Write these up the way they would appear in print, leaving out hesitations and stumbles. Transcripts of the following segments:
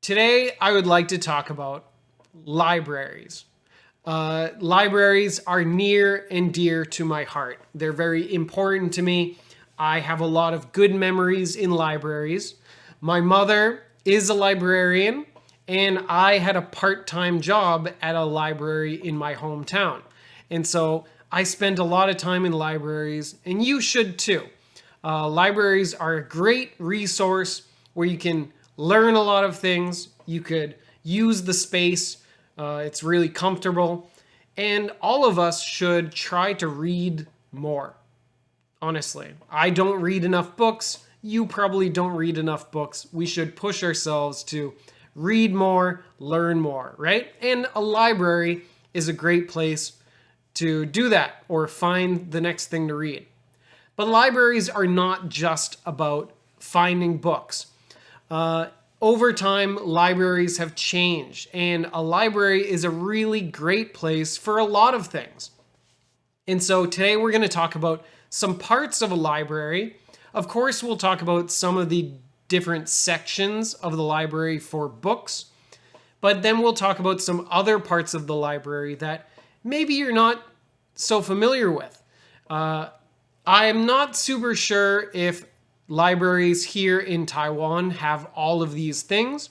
Today, I would like to talk about libraries. Libraries are near and dear to my heart. They're very important to me. I have a lot of good memories in libraries. My mother is a librarian, and I had a part-time job at a library in my hometown. And so I spent a lot of time in libraries, and you should too. Libraries are a great resource where you can learn a lot of things. You could use the space. It's really comfortable. And all of us should try to read more. Honestly, I don't read enough books. You probably don't read enough books. We should push ourselves to read more, learn more, right? And a library is a great place to do that or find the next thing to read. But libraries are not just about finding books. Over time, libraries have changed, and a library is a really great place for a lot of things. And so today we're going to talk about some parts of a library. Of course, we'll talk about some of the different sections of the library for books, but then we'll talk about some other parts of the library that maybe you're not so familiar with. I am not super sure if libraries here in Taiwan have all of these things,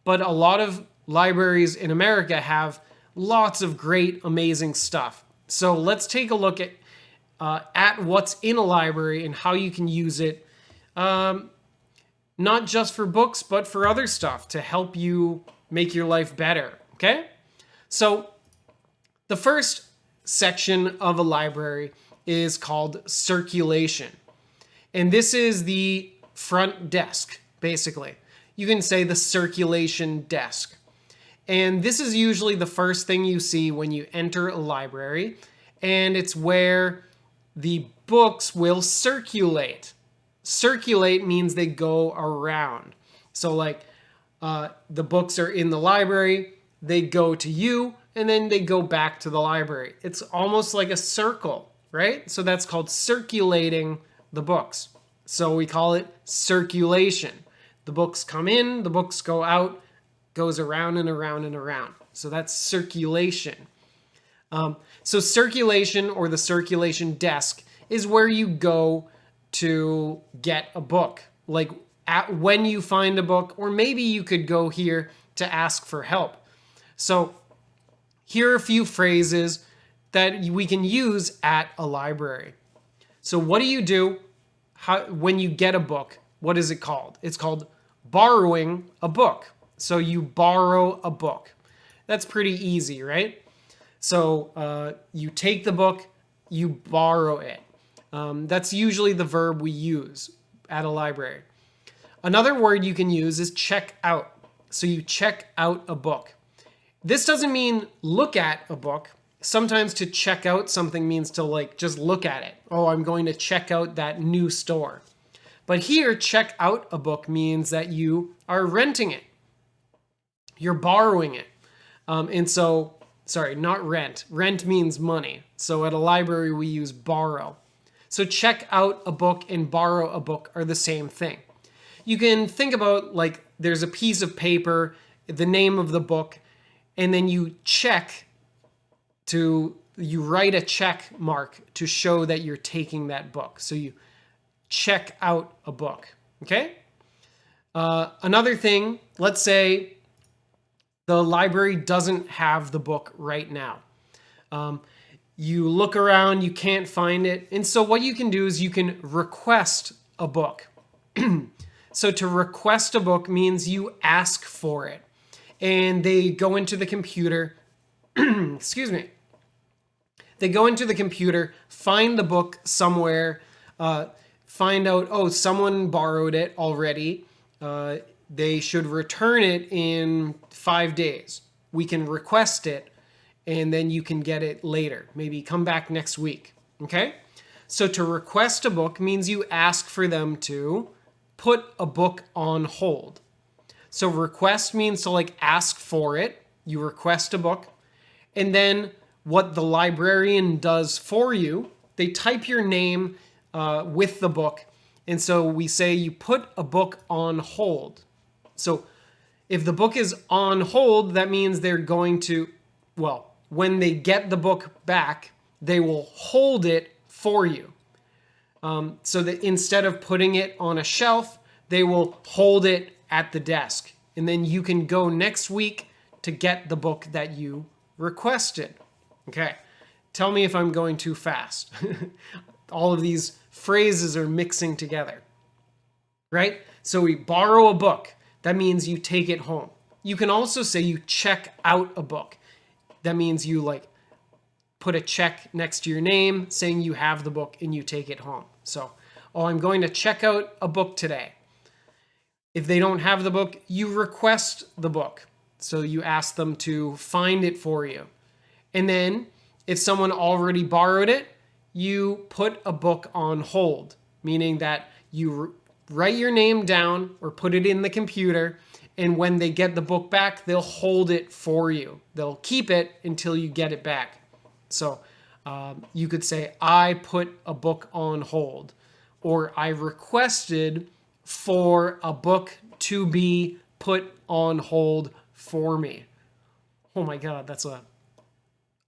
but a lot of libraries in America have lots of great, amazing stuff. So let's take a look at what's in a library and how you can use it, not just for books, but for other stuff to help you make your life better, okay? So the first section of a library is called circulation. And this is the front desk, basically. You can say the circulation desk. And this is usually the first thing you see when you enter a library. And it's where the books will circulate. Circulate means they go around. So like the books are in the library, they go to you, and then they go back to the library. It's almost like a circle, right? So that's called circulating the books. So we call it circulation. The books come in, the books go out, goes around and around and around. So that's circulation. So circulation or the circulation desk is where you go to get a book. Like when you find a book, or maybe you could go here to ask for help. So here are a few phrases that we can use at a library. So what do you do when you get a book? What is it called? It's called borrowing a book. So you borrow a book. That's pretty easy, right? So you take the book, you borrow it. That's usually the verb we use at a library. Another word you can use is check out. So you check out a book. This doesn't mean look at a book. Sometimes to check out something means to just look at it. Oh, I'm going to check out that new store. But here, check out a book means that you are renting it. You're borrowing it. Sorry, not rent. Rent means money. So at a library, we use borrow. So check out a book and borrow a book are the same thing. You can think about there's a piece of paper, the name of the book, and then you write a check mark to show that you're taking that book. So you check out a book, okay? Another thing, let's say the library doesn't have the book right now. You look around, you can't find it. And so what you can do is you can request a book. So to request a book means you ask for it. And they go into the computer, excuse me. They go into the computer, find the book somewhere, find out, oh, someone borrowed it already. They should return it in 5 days. We can request it, and then you can get it later. Maybe come back next week, okay? So to request a book means you ask for them to put a book on hold. So request means to ask for it. You request a book, and then what the librarian does for you, they type your name with the book. And so we say you put a book on hold. So If the book is on hold, that means they're going to, well, when they get the book back, they will hold it for you. So that instead of putting it on a shelf, they will hold it at the desk. And then you can go next week to get the book that you requested. Okay, tell me if I'm going too fast. All of these phrases are mixing together, right? So we borrow a book. That means you take it home. You can also say you check out a book. That means you like put a check next to your name saying you have the book and you take it home. So, oh, I'm going to check out a book today. If they don't have the book, you request the book. So you ask them to find it for you. And then if someone already borrowed it, you put a book on hold, meaning that you write your name down or put it in the computer, and when they get the book back, they'll hold it for you. They'll keep it until you get it back. So you could say, I put a book on hold, or I requested for a book to be put on hold for me. Oh my God, that's a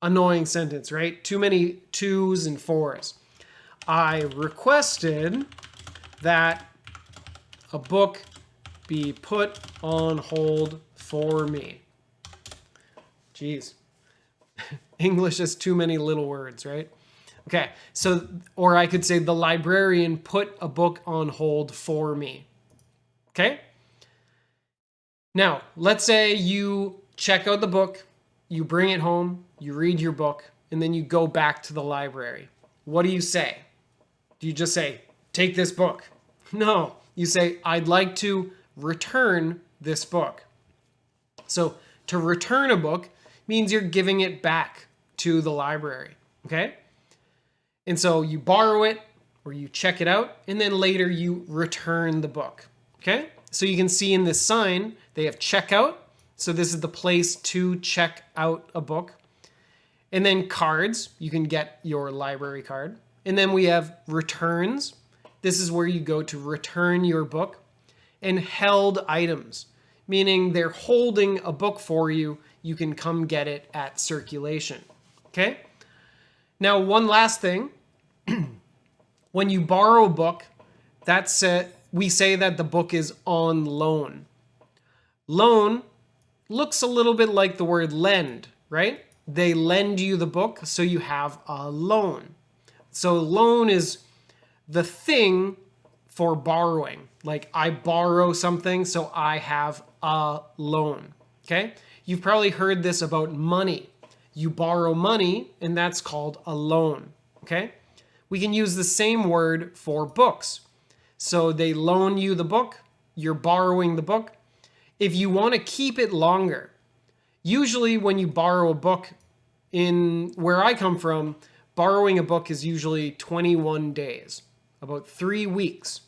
annoying sentence, right? Too many twos and fours. I requested that a book be put on hold for me. Jeez. English has too many little words, right? Okay, so, or I could say the librarian put a book on hold for me. Okay? Now, let's say you check out the book, you bring it home, you read your book, and then you go back to the library. What do you say? Do you just say, take this book? No, you say, I'd like to return this book. So to return a book means you're giving it back to the library, okay? And so you borrow it or you check it out, and then later you return the book, okay? So you can see in this sign, they have checkout. So this is the place to check out a book. And then cards, you can get your library card. And then we have returns. This is where you go to return your book. And held items, meaning they're holding a book for you. You can come get it at circulation, okay? Now, one last thing. When you borrow a book, we say that the book is on loan. Loan looks a little bit like the word lend, right? They lend you the book, so you have a loan. So loan is the thing for borrowing. Like I borrow something, so I have a loan, okay? You've probably heard this about money. You borrow money, and that's called a loan, okay? We can use the same word for books. So they loan you the book, you're borrowing the book. If you want to keep it longer, usually when you borrow a book, in where I come from, borrowing a book is usually 21 days, about 3 weeks.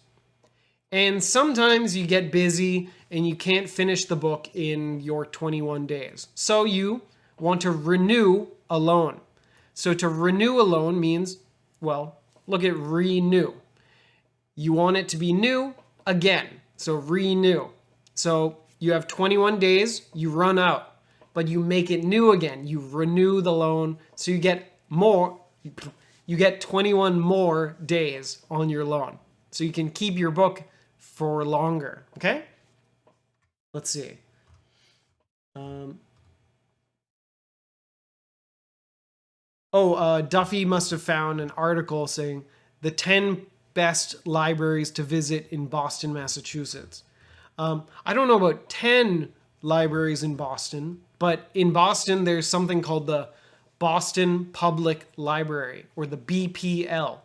And sometimes you get busy and you can't finish the book in your 21 days. So you want to renew a loan. So to renew a loan means, well, look at renew. You want it to be new again. So renew. So you have 21 days, you run out, but you make it new again. You renew the loan, so you get more. You get 21 more days on your loan. So you can keep your book for longer, okay? Let's see. Duffy must have found an article saying the 10 best libraries to visit in Boston, Massachusetts. I don't know about 10 libraries in Boston, but in Boston, there's something called the Boston Public Library, or the BPL.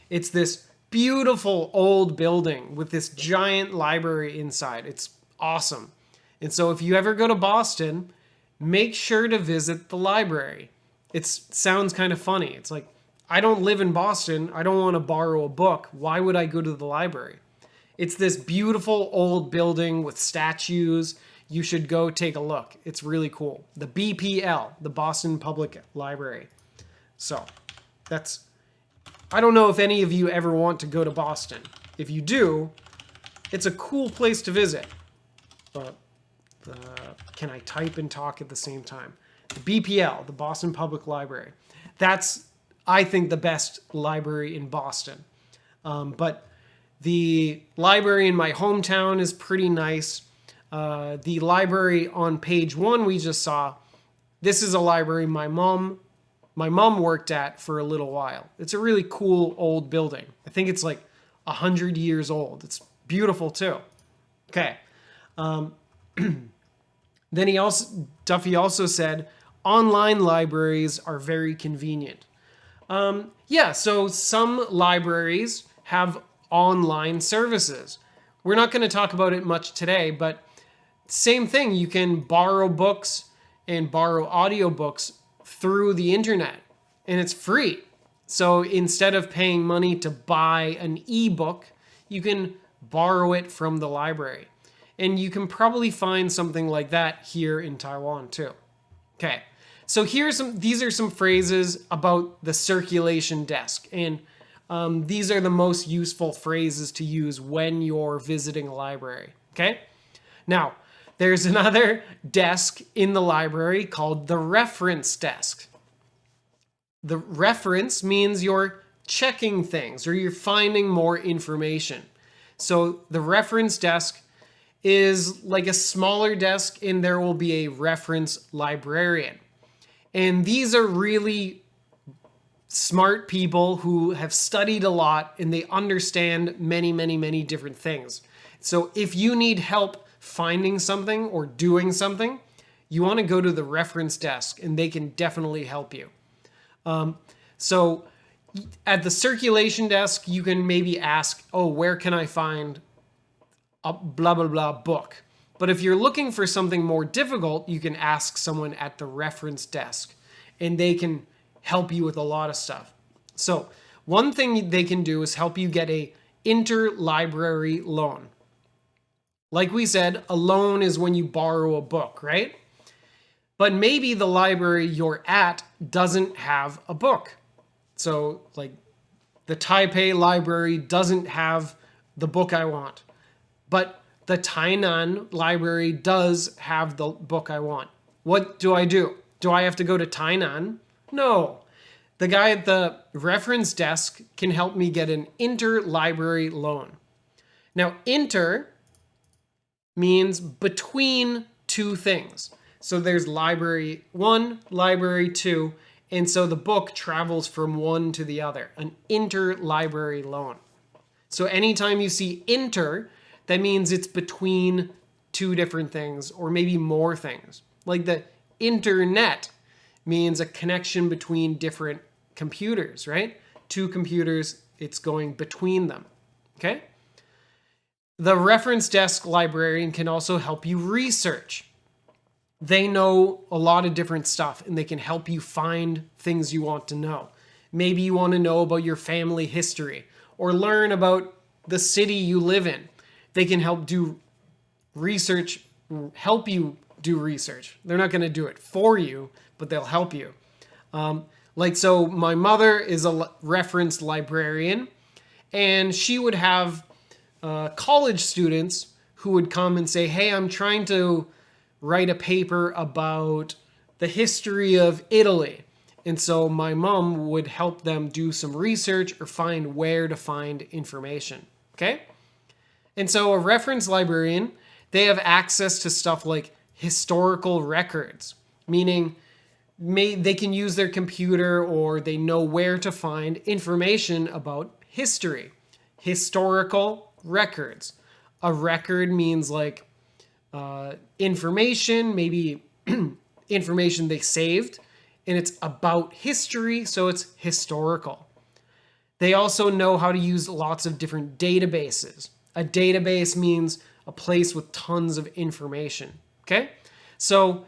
It's this beautiful old building with this giant library inside. It's awesome. And so if you ever go to Boston, make sure to visit the library. It sounds kind of funny. It's like, I don't live in Boston. I don't want to borrow a book. Why would I go to the library? It's this beautiful old building with statues. You should go take a look. It's really cool. The BPL, the Boston Public Library. So I don't know if any of you ever want to go to Boston. If you do, it's a cool place to visit. But Can I type and talk at the same time? The BPL, the Boston Public Library. That's, I think, the best library in Boston. But the library in my hometown is pretty nice. The library on page 1 we just saw, this is a library my mom worked at for a little while. It's a really cool old building. I think it's like 100 years old. It's beautiful too. Okay. Then Duffy also said, online libraries are very convenient. Yeah, so some libraries have online services. We're not going to talk about it much today, but same thing. You can borrow books and borrow audiobooks through the internet, and it's free. So instead of paying money to buy an ebook, you can borrow it from the library. And you can probably find something like that here in Taiwan too. Okay, so these are some phrases about the circulation desk. And these are the most useful phrases to use when you're visiting a library. Okay, now there's another desk in the library called the reference desk. The reference means you're checking things or you're finding more information. So the reference desk is like a smaller desk, and there will be a reference librarian. And these are really smart people who have studied a lot and they understand many, many, many different things. So if you need help finding something or doing something, you want to go to the reference desk and they can definitely help you. So at the circulation desk, you can maybe ask, oh, where can I find a blah, blah, blah book? But if you're looking for something more difficult, you can ask someone at the reference desk and they can help you with a lot of stuff. So one thing they can do is help you get a interlibrary loan. Like we said, a loan is when you borrow a book, right? But maybe the library you're at doesn't have a book. So like the Taipei library doesn't have the book I want, but the Tainan library does have the book I want. What do? Do I have to go to Tainan? No. The guy at the reference desk can help me get an interlibrary loan. Now, inter means between two things. So there's library 1, library 2, and so the book travels from one to the other, an interlibrary loan. So anytime you see inter, that means it's between two different things or maybe more things. Like the internet means a connection between different computers, right? Two computers, it's going between them, okay? The reference desk librarian can also help you research. They know a lot of different stuff and they can help you find things you want to know. Maybe you want to know about your family history or learn about the city you live in. They can help do research, help you do research. They're not going to do it for you, but they'll help you. So my mother is a reference librarian, and she would have college students who would come and say, hey, I'm trying to write a paper about the history of Italy. And so my mom would help them do some research or find where to find information, okay? And so a reference librarian, they have access to stuff like historical records, meaning they can use their computer or they know where to find information about history. Historical records. A record means like information, maybe information they saved, and it's about history, so it's historical. They also know how to use lots of different databases. A database means a place with tons of information, okay? So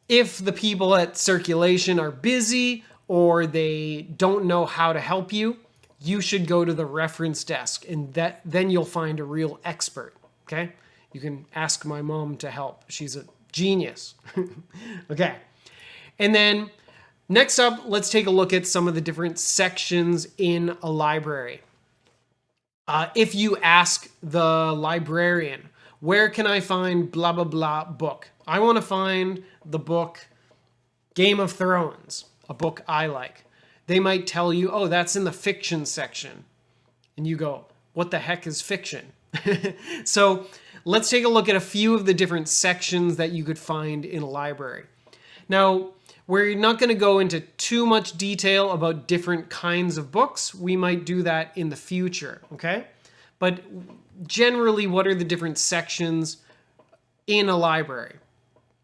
if the people at circulation are busy or they don't know how to help you, you should go to the reference desk, and then you'll find a real expert, okay? You can ask my mom to help. She's a genius. Okay. And then next up, let's take a look at some of the different sections in a library. If you ask the librarian, Where can I find blah, blah, blah book? I want to find the book Game of Thrones, a book I like. They might tell you, oh, that's in the fiction section. And you go, what the heck is fiction? So let's take a look at a few of the different sections that you could find in a library. Now, we're not going to go into too much detail about different kinds of books. We might do that in the future, okay? But generally, what are the different sections in a library?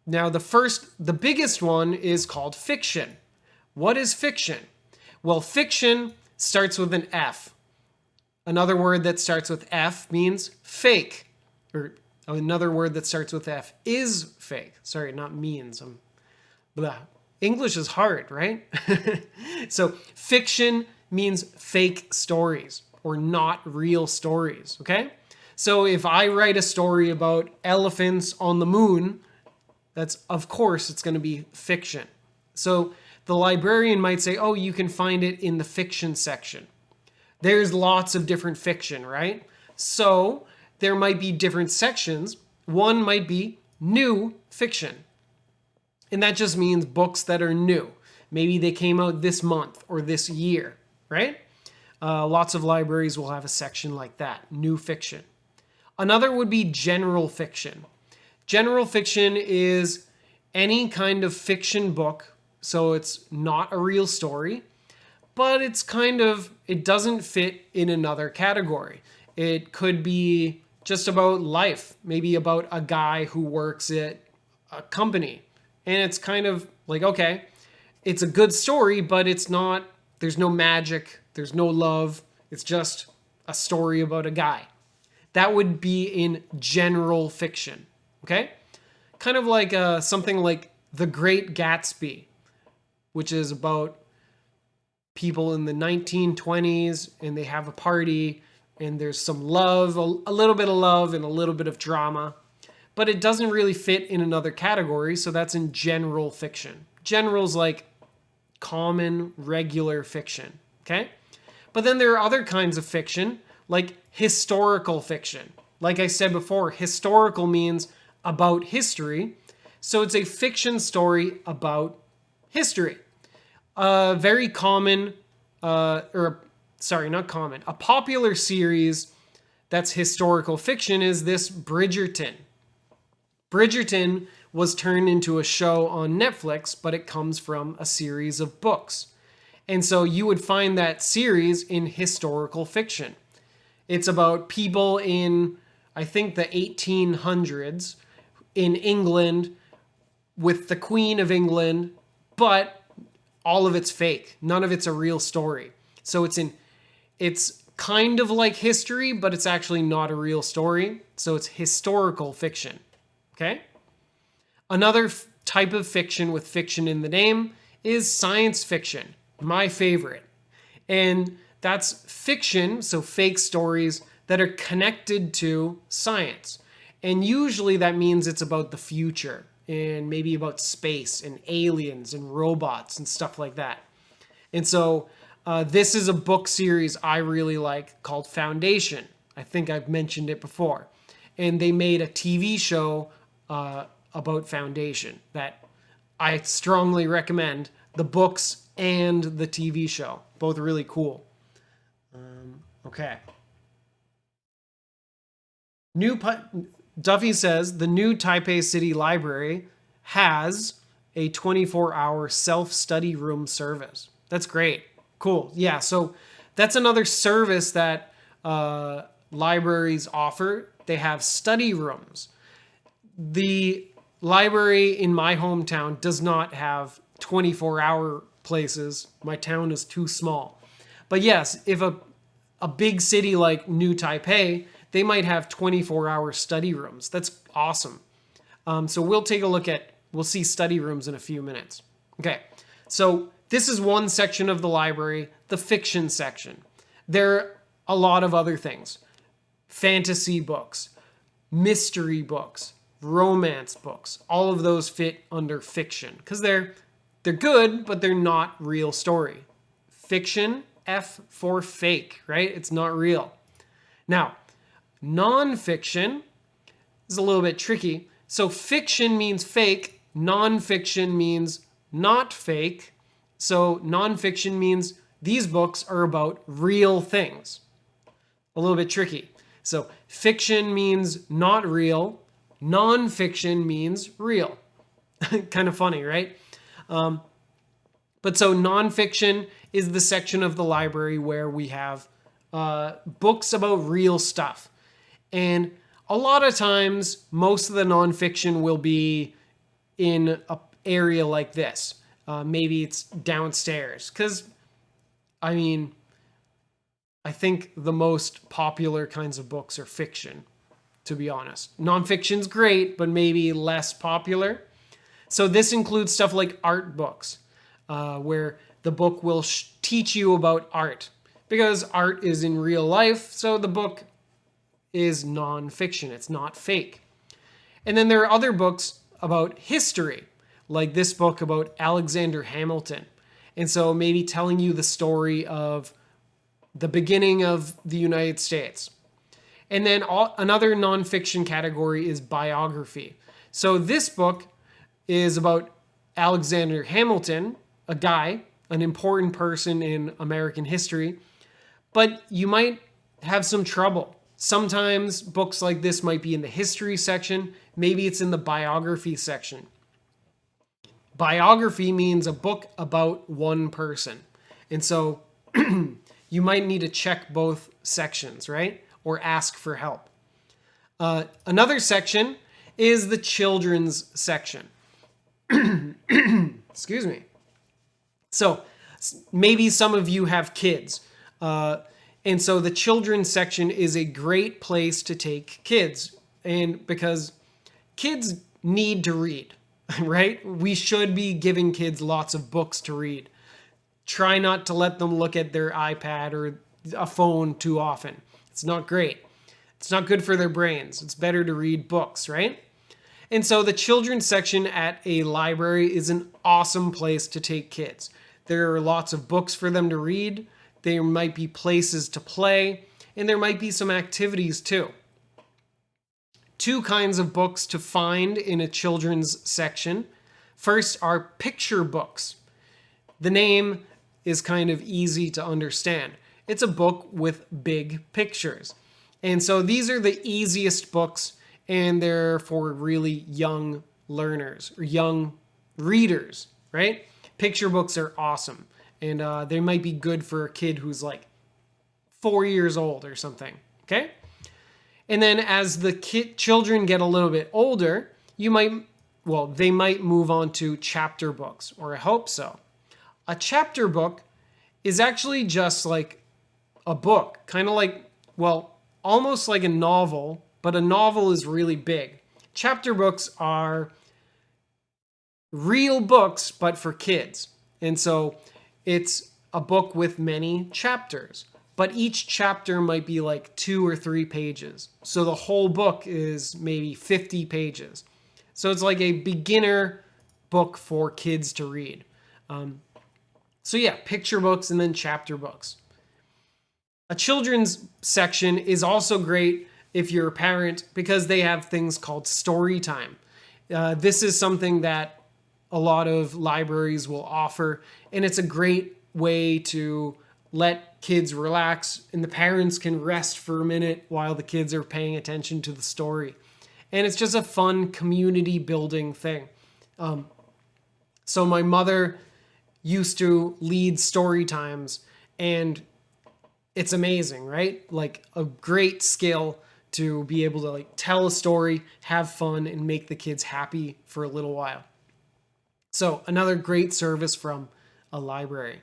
Now, the biggest one is called fiction. What is fiction? Well, fiction starts with an F. Another word that starts with F means fake. Or another word that starts with F is fake. Sorry, not means. Blah. English is hard, right? So fiction means fake stories or not real stories, okay? So if I write a story about elephants on the moon, of course, it's going to be fiction. So the librarian might say, oh, you can find it in the fiction section. There's lots of different fiction, right? So there might be different sections. One might be new fiction. And that just means books that are new. Maybe they came out this month or this year, right? Lots of libraries will have a section like that, new fiction. Another would be general fiction. General fiction is any kind of fiction book, so it's not a real story, but it doesn't fit in another category. It could be just about life, maybe about a guy who works at a company. And it's kind of like, okay, it's a good story, but there's no magic, there's no love. It's just a story about a guy. That would be in general fiction, okay? Kind of like something like The Great Gatsby, which is about people in the 1920s and they have a party and there's some love, a little bit of love and a little bit of drama. But it doesn't really fit in another category, so that's in general fiction. General's like common, regular fiction, okay? But then there are other kinds of fiction, like historical fiction. Like I said before, historical means about history, so it's a fiction story about history. Very common, not common, a popular series that's historical fiction is this Bridgerton. Bridgerton was turned into a show on Netflix, but it comes from a series of books. And so you would find that series in historical fiction. It's about people in, I think, the 1800s in England with the Queen of England, but all of it's fake. None of it's a real story. So it's kind of like history, but it's actually not a real story. So it's historical fiction. Okay? Another type of fiction with fiction in the name is science fiction, my favorite. And that's fiction, so fake stories that are connected to science. And usually that means it's about the future and maybe about space and aliens and robots and stuff like that. And so this is a book series I really like called Foundation. I think I've mentioned it before. And they made a TV show about Foundation that I strongly recommend, the books and the TV show. Both really cool. Okay. Duffy says the new Taipei City Library has a 24-hour self-study room service. That's great. Cool. Yeah, so that's another service that libraries offer. They have study rooms. The library in my hometown does not have 24-hour places. My town is too small. But yes, if a big city like New Taipei, they might have 24-hour study rooms. That's awesome. So we'll see study rooms in a few minutes. Okay, so this is one section of the library, the fiction section. There are a lot of other things. Fantasy books, mystery books, romance books, all of those fit under fiction because they're good, but they're not real story. Fiction, F for fake, right? It's not real. Now, nonfiction is a little bit tricky. So fiction means fake, nonfiction means not fake. So nonfiction means these books are about real things. A little bit tricky. So fiction means not real, nonfiction means real. Kind of funny, right? But so nonfiction is the section of the library where we have books about real stuff. And a lot of times, most of the nonfiction will be in an area like this. Maybe it's downstairs. Because, I mean, I think the most popular kinds of books are fiction, to be honest. Nonfiction's great, but maybe less popular. So this includes stuff like art books, where the book will teach you about art. Because art is in real life, so the book is nonfiction. It's not fake. And then there are other books about history, like this book about Alexander Hamilton. And so maybe telling you the story of the beginning of the United States. And then another nonfiction category is biography. So this book is about Alexander Hamilton, a guy, an important person in American history, but you might have some trouble. Sometimes books like this might be in the history section. Maybe it's in the biography section. Biography means a book about one person. And so you might need to check both sections, right? Or ask for help. Another section is the children's section. Excuse me. So maybe some of you have kids. And so the children's section is a great place to take kids. And because kids need to read, right? We should be giving kids lots of books to read. Try not to let them look at their iPad or a phone too often. It's not great. It's not good for their brains. It's better to read books, right? And so the children's section at a library is an awesome place to take kids. There are lots of books for them to read. There might be places to play, and there might be some activities too. Two kinds of books to find in a children's section. First are picture books. The name is kind of easy to understand. It's a book with big pictures. And so these are the easiest books, and they're for really young learners or young readers, right? Picture books are awesome. And they might be good for a kid who's like 4 years old or something, okay? And then as the children get a little bit older, they might move on to chapter books, or I hope so. A chapter book is actually just like a book, kind of like, almost like a novel, but a novel is really big. Chapter books are real books, but for kids. And so it's a book with many chapters, but each chapter might be like 2 or 3 pages. So the whole book is maybe 50 pages. So it's like a beginner book for kids to read. So yeah, picture books and then chapter books. A children's section is also great if you're a parent because they have things called Storytime. This is something that a lot of libraries will offer, and it's a great way to let kids relax and the parents can rest for a minute while the kids are paying attention to the story. And it's just a fun community building thing. So my mother used to lead story times, and it's amazing, right? Like a great skill to be able to like tell a story, have fun, and make the kids happy for a little while. So another great service from a library.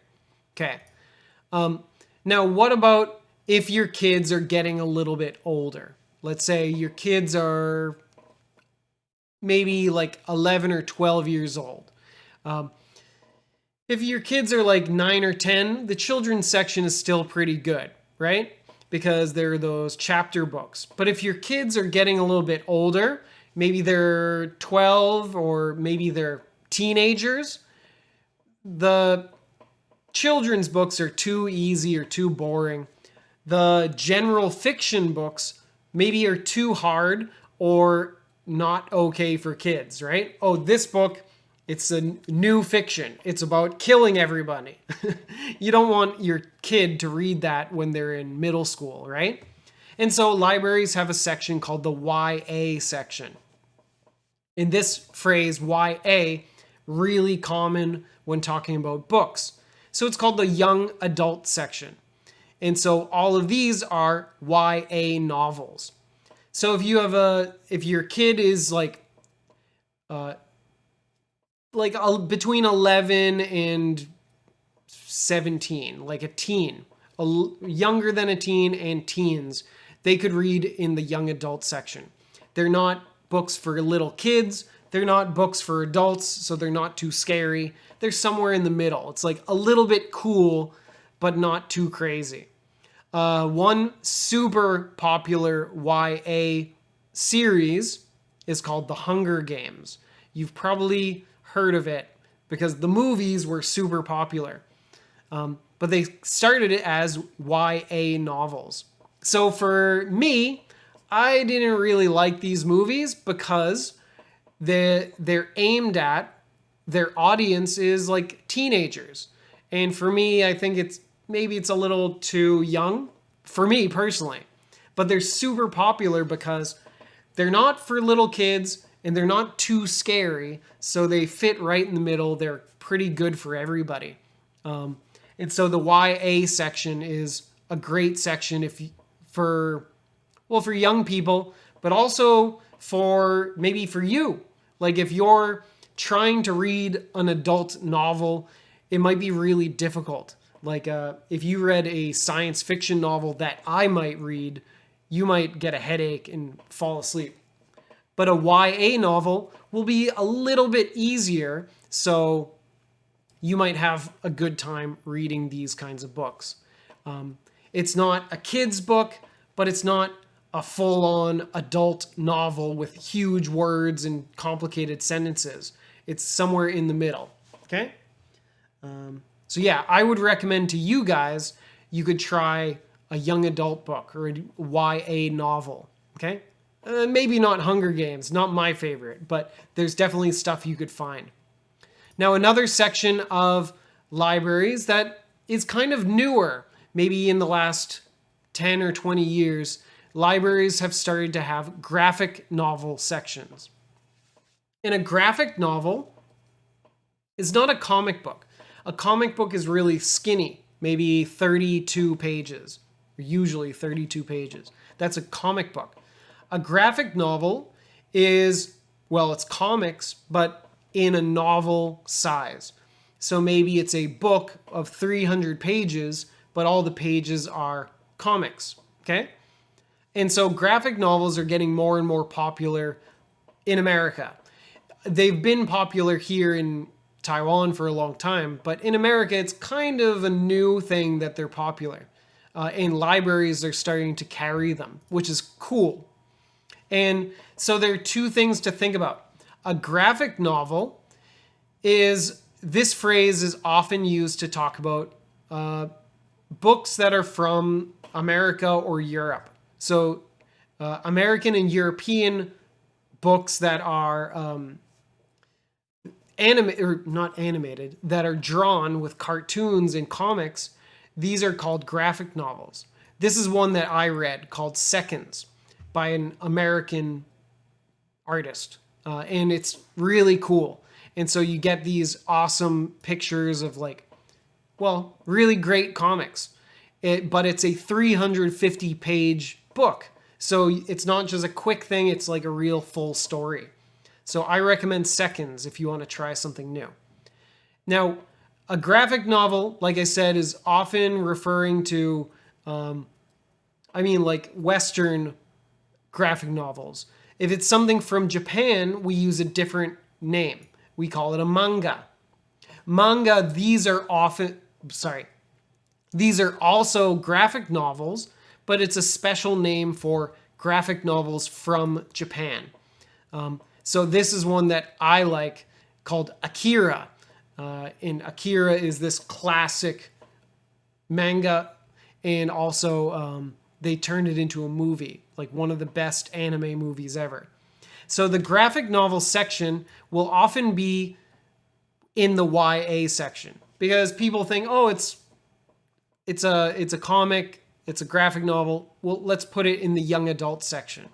Okay. Now what about if your kids are getting a little bit older? Let's say your kids are maybe like 11 or 12 years old. If your kids are like 9 or 10, the children's section is still pretty good, right? Because there are those chapter books. But if your kids are getting a little bit older, maybe they're 12 or maybe they're teenagers, the children's books are too easy or too boring. The general fiction books maybe are too hard, or not okay for kids, right? Oh, this book, it's a new fiction. It's about killing everybody. You don't want your kid to read that when they're in middle school, right? And so libraries have a section called the YA section. In this phrase, YA, really common when talking about books. So it's called the young adult section. And so all of these are YA novels. So if your kid is between 11 and 17, like a teen, younger than a teen and teens, they could read in the young adult section. They're not books for little kids. They're not books for adults, so they're not too scary. They're somewhere in the middle. It's like a little bit cool, but not too crazy. One super popular YA series is called The Hunger Games. You've probably heard of it because the movies were super popular. But they started it as YA novels. So for me, I didn't really like these movies because they're aimed at, their audience is like teenagers. And for me, I think maybe it's a little too young for me personally. But they're super popular because they're not for little kids and they're not too scary. So they fit right in the middle. They're pretty good for everybody. And so the YA section is a great section for young people, but also maybe for you. Like if you're trying to read an adult novel, it might be really difficult. Like if you read a science fiction novel that I might read, you might get a headache and fall asleep. But a YA novel will be a little bit easier, so you might have a good time reading these kinds of books. It's not a kid's book, but it's not a full-on adult novel with huge words and complicated sentences. It's somewhere in the middle, okay? So yeah, I would recommend to you guys, you could try a young adult book or a YA novel, okay? Maybe not Hunger Games, not my favorite, but there's definitely stuff you could find. Now, another section of libraries that is kind of newer, maybe in the last 10 or 20 years, libraries have started to have graphic novel sections. And a graphic novel is not a comic book. A comic book is really skinny, maybe 32 pages, or usually 32 pages. That's a comic book. A graphic novel is, well, it's comics, but in a novel size. So maybe it's a book of 300 pages, but all the pages are comics, okay? And so graphic novels are getting more and more popular in America. They've been popular here in Taiwan for a long time, but in America, it's kind of a new thing that they're popular. And libraries are starting to carry them, which is cool. And so there are two things to think about. A graphic novel this phrase is often used to talk about books that are from America or Europe. So American and European books that are not animated, that are drawn with cartoons and comics, these are called graphic novels. This is one that I read called Seconds by an American artist. And it's really cool. And so you get these awesome pictures of really great comics. But it's a 350-page book. So it's not just a quick thing, it's like a real full story. So I recommend Seconds if you want to try something new. Now, a graphic novel, like I said, is often referring to, Western graphic novels. If it's something from Japan, we use a different name. We call it a manga. Manga, these are also graphic novels, but it's a special name for graphic novels from Japan. So this is one that I like called Akira. And Akira is this classic manga, and also they turned it into a movie, like one of the best anime movies ever. So the graphic novel section will often be in the YA section because people think, oh, it's a comic, it's a graphic novel. Well, let's put it in the young adult section.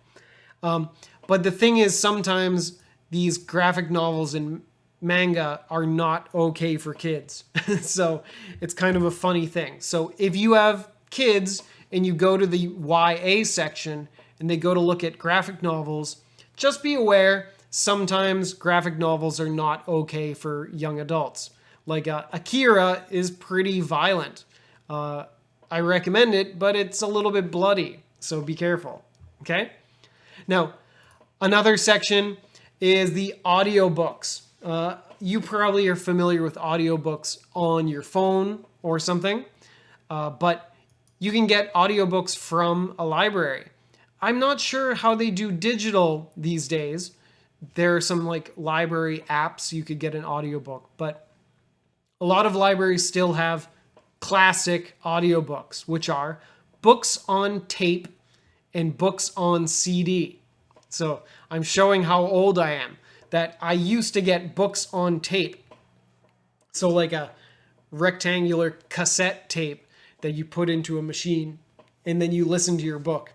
But the thing is, sometimes these graphic novels and manga are not okay for kids. So it's kind of a funny thing. So if you have kids and you go to the YA section and they go to look at graphic novels, just be aware sometimes graphic novels are not okay for young adults. Like Akira is pretty violent. I recommend it, but it's a little bit bloody, so be careful, okay? Now, another section is the audiobooks. You probably are familiar with audiobooks on your phone or something, but you can get audiobooks from a library. I'm not sure how they do digital these days. There are some like library apps you could get an audiobook, but a lot of libraries still have classic audiobooks, which are books on tape and books on CD. So I'm showing how old I am, that I used to get books on tape. So like a rectangular cassette tape that you put into a machine and then you listen to your book.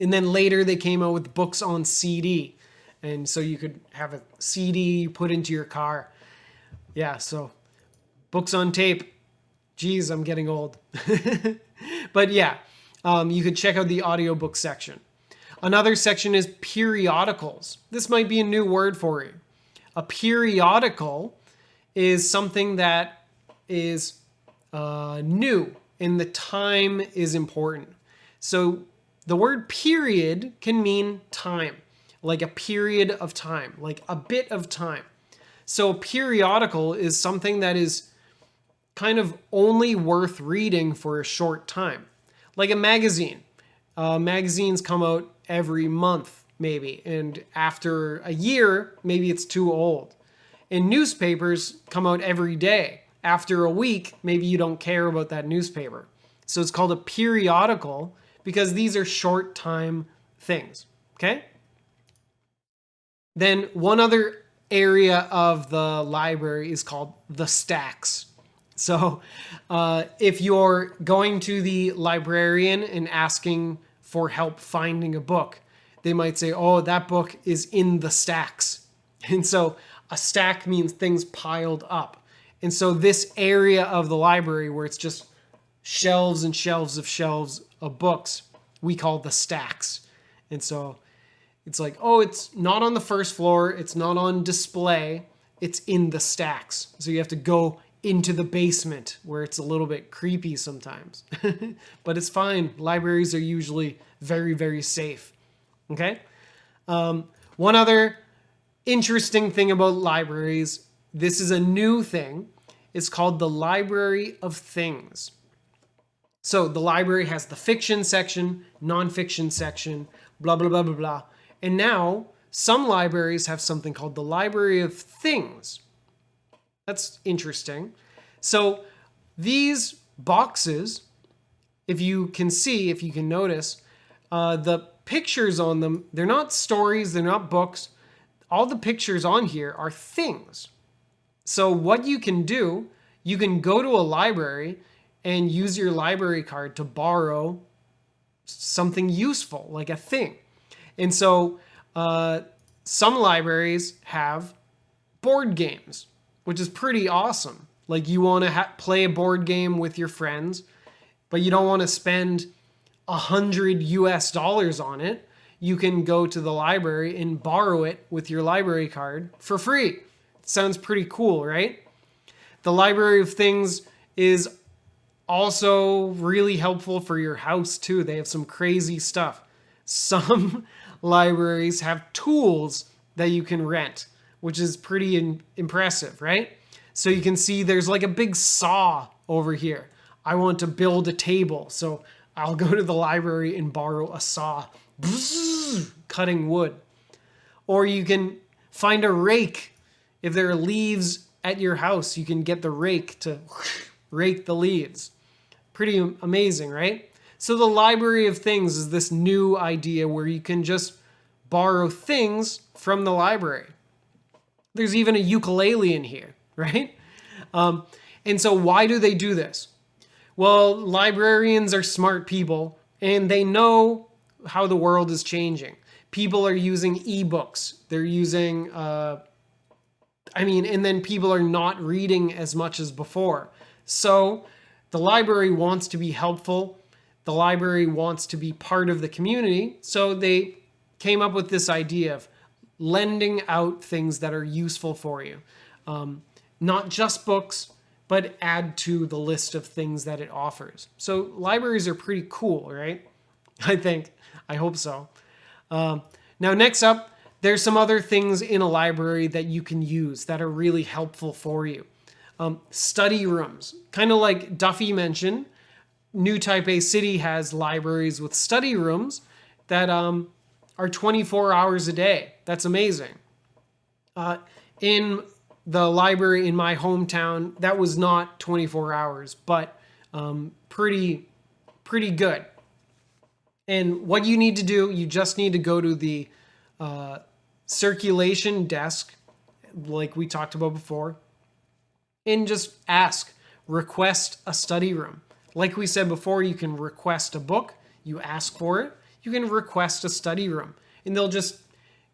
And then later they came out with books on CD. And so you could have a CD you put into your car. Yeah, so books on tape. Geez, I'm getting old. But yeah, you could check out the audiobook section. Another section is periodicals. This might be a new word for you. A periodical is something that is new and the time is important. So the word period can mean time, like a period of time, like a bit of time. So a periodical is something that is kind of only worth reading for a short time. Like a magazine. Magazines come out every month, maybe, and after a year, maybe it's too old. And newspapers come out every day. After a week, maybe you don't care about that newspaper. So it's called a periodical because these are short time things, okay? Then one other area of the library is called the stacks. So if you're going to the librarian and asking for help finding a book, they might say, oh, that book is in the stacks. And so a stack means things piled up. And so this area of the library where it's just shelves and shelves of books, we call the stacks. And so it's like, oh, it's not on the first floor. It's not on display. It's in the stacks. So you have to go into the basement where it's a little bit creepy sometimes. But it's fine. Libraries are usually very, very safe. Okay? One other interesting thing about libraries, this is a new thing. It's called the Library of Things. So the library has the fiction section, nonfiction section, blah, blah, blah, blah, blah. And now some libraries have something called the Library of Things. That's interesting. So these boxes, if you can see, if you can notice, the pictures on them, they're not stories, they're not books. All the pictures on here are things. So what you can do, you can go to a library and use your library card to borrow something useful, like a thing. And so some libraries have board games, which is pretty awesome. Like you want to play a board game with your friends, but you don't want to spend $100 on it. You can go to the library and borrow it with your library card for free. Sounds pretty cool, right? The Library of Things is also really helpful for your house too. They have some crazy stuff. Some libraries have tools that you can rent, which is pretty impressive, right? So you can see there's like a big saw over here. I want to build a table, so I'll go to the library and borrow a saw, cutting wood. Or you can find a rake. If there are leaves at your house, you can get the rake to rake the leaves. Pretty amazing, right? So the Library of Things is this new idea where you can just borrow things from the library. There's even a ukulele in here, right? And so why do they do this? Well, librarians are smart people and they know how the world is changing. People are using ebooks. They're using, and then people are not reading as much as before. So the library wants to be helpful. The library wants to be part of the community. So they came up with this idea of lending out things that are useful for you. Not just books, but add to the list of things that it offers. So libraries are pretty cool, right? I hope so. Now, next up, there's some other things in a library that you can use that are really helpful for you. Study rooms, kind of like Duffy mentioned. New Taipei City has libraries with study rooms that are 24 hours a day. That's amazing. In the library in my hometown, that was not 24 hours, but pretty good. And what you need to do, you just need to go to the circulation desk, like we talked about before, and just request a study room. Like we said before, you can request a book, you ask for it, you can request a study room, and they'll just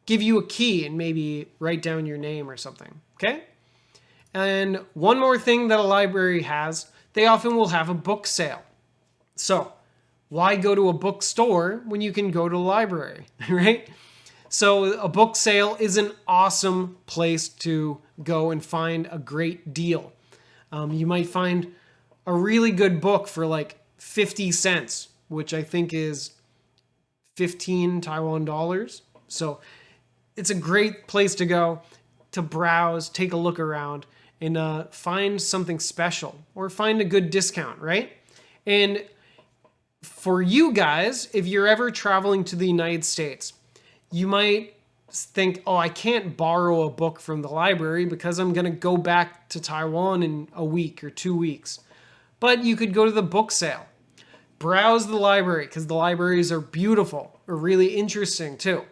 give you a key and maybe write down your name or something, okay? And one more thing that a library has, they often will have a book sale. So why go to a bookstore when you can go to a library, right? So a book sale is an awesome place to go and find a great deal. You might find a really good book for like 50 cents, which I think is 15 Taiwan dollars. So it's a great place to go to browse, take a look around, and find something special or find a good discount, right? And for you guys, if you're ever traveling to the United States, you might think, oh, I can't borrow a book from the library because I'm going to go back to Taiwan in a week or 2 weeks. But you could go to the book sale. Browse the library because the libraries are beautiful or really interesting too.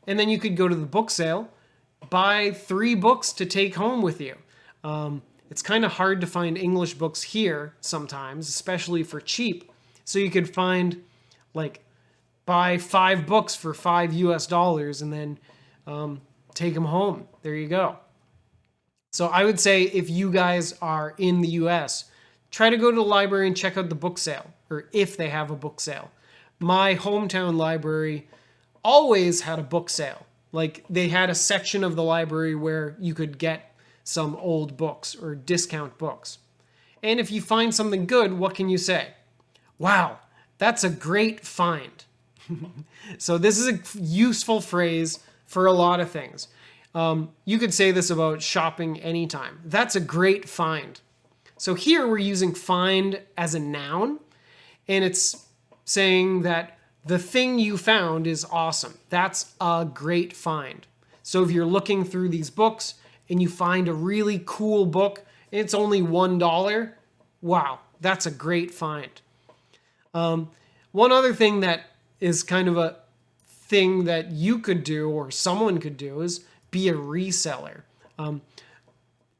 And then you could go to the book sale, buy 3 books to take home with you. It's kind of hard to find English books here sometimes, especially for cheap. So you could find buy 5 books for $5 US and then take them home. There you go. So I would say if you guys are in the US, try to go to the library and check out the book sale, or if they have a book sale. My hometown library always had a book sale. Like they had a section of the library where you could get some old books or discount books. And if you find something good, what can you say? Wow, that's a great find. So this is a useful phrase for a lot of things. You could say this about shopping anytime. That's a great find. So here we're using find as a noun, and it's saying that the thing you found is awesome. That's a great find. So if you're looking through these books and you find a really cool book and it's only $1, wow, that's a great find. One other thing that is kind of a thing that you could do or someone could do is be a reseller.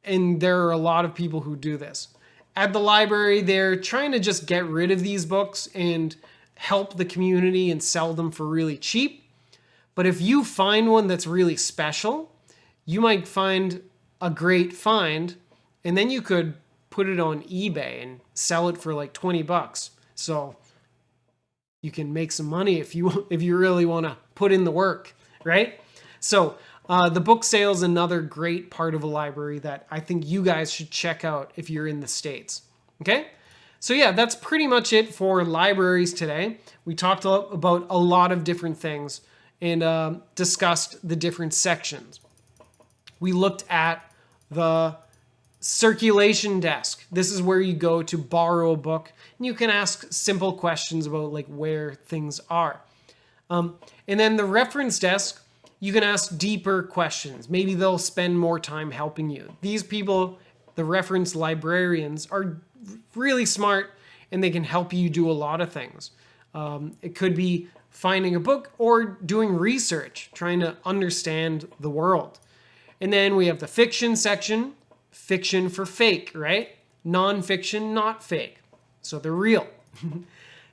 And there are a lot of people who do this. At the library, they're trying to just get rid of these books and help the community and sell them for really cheap. But if you find one that's really special, you might find a great find, and then you could put it on eBay and sell it for like $20. So you can make some money if you really want to put in the work, right? So the book sale is another great part of a library that I think you guys should check out if you're in the States, okay? So yeah, that's pretty much it for libraries today. We talked about a lot of different things and discussed the different sections. We looked at the circulation desk. This is where you go to borrow a book and you can ask simple questions about like where things are. And then the reference desk, you can ask deeper questions. Maybe they'll spend more time helping you. These people, the reference librarians, are really smart and they can help you do a lot of things. It could be finding a book or doing research, trying to understand the world. And then we have the fiction section, fiction for fake, right? Nonfiction, not fake. So they're real.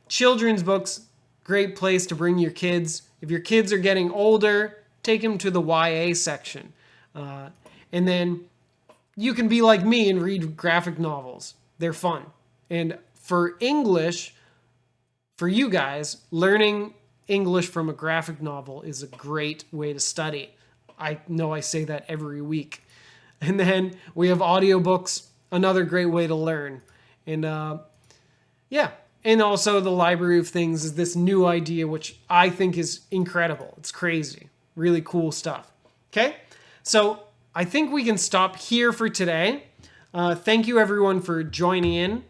Children's books, great place to bring your kids. If your kids are getting older, take them to the YA section. And then you can be like me and read graphic novels. They're fun. And for English, for you guys, learning English from a graphic novel is a great way to study. I know I say that every week. And then we have audiobooks, another great way to learn. And yeah, and also the Library of Things is this new idea, which I think is incredible. It's crazy. Really cool stuff. Okay? So I think we can stop here for today. Thank you everyone for joining in.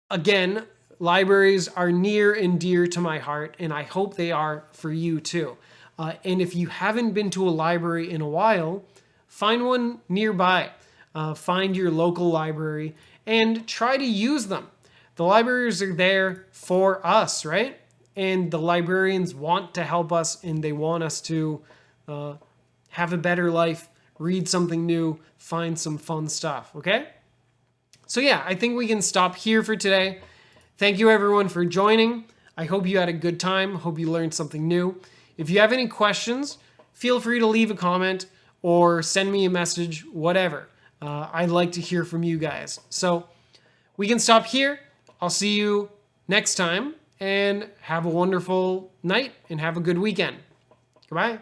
Again, libraries are near and dear to my heart, and I hope they are for you too. And if you haven't been to a library in a while, find one nearby. Find your local library and try to use them. The libraries are there for us, right? And the librarians want to help us, and they want us to have a better life, read something new, find some fun stuff, okay? So yeah, I think we can stop here for today. Thank you everyone for joining. I hope you had a good time. Hope you learned something new. If you have any questions, feel free to leave a comment or send me a message, whatever. I'd like to hear from you guys. So we can stop here. I'll see you next time, and have a wonderful night and have a good weekend. Goodbye.